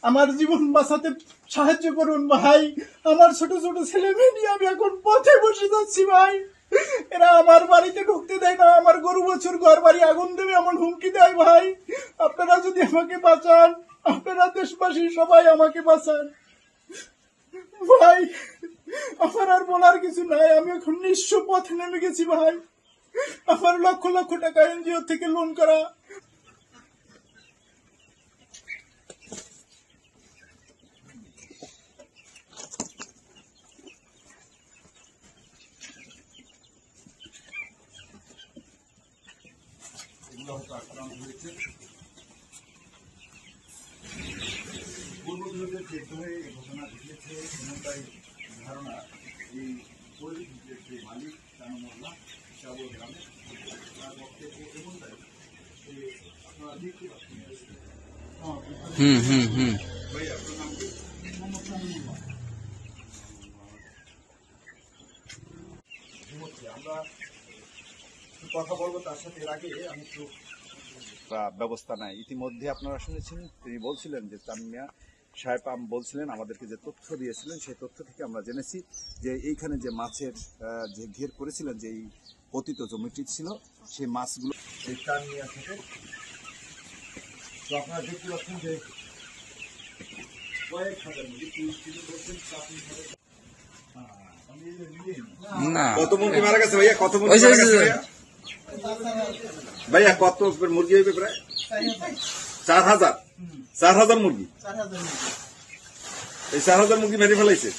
আমার জীবন বাঁচাতে সাহায্য করুন ভাই। আমার ছোট ছোট ছেলে মেয়ে নিয়ে আমি এখন পথে বসে যাচ্ছি ভাই। এরা আমার বাড়িতে ঢুকতে দেয় না, আমার গরু বছর ঘর বাড়ি আগুন দেবে এমন হুমকি দেয় ভাই। আপনারা যদি আমাকে বাঁচান, আপনারা দেশবাসী সবাই আমাকে বাঁচান ভাই। আমার আর বলার কিছু নাই, আমি এখন নিঃস্ব পথে নেমে গেছি ভাই। আমার লক্ষ লক্ষ টাকা এনজিও থেকে লোন করা। পূর্বপুরুষদের চেক হয়ে এই ঘটনা ঘটিয়েছে এমনটাই ধারণা এই পরিস্থিতির যে মালিক তানুমুল্লাহ শাবল গ্রামে তার বক্তব্য এমনটাই যে আপনারা দেখতে পাচ্ছেন। ভাই আপনার নাম কি? আমরা কথা বলবো তার সাথে। এর আগে আমি একটু ব্যবস্থা নাই। ইতিমধ্যে আপনারা শুনেছেন তিনি বলছিলেন যে তানমিয়া সাহেব বলছিলেন আমাদেরকে যে তথ্য দিয়েছিলেন সেই তথ্য থেকে আমরা জেনেছি যে এইখানে যে মাছের যে ঘের করেছিলেন যে এই পতিত জমিটি ছিল সেই মাছগুলো এই তানমিয়া থেকে। তো আপনারা দেখতে পাচ্ছেন যে কয়েক হাজার কত মুরগি মারা গেছে ভাইয়া? কত মুরগি মারা গেছে ভাইয়া? কত মুরগি হইবে? প্রায় 4,000 মুরগি। এই 4,000 মুরগি মেরে ফেলাইছে।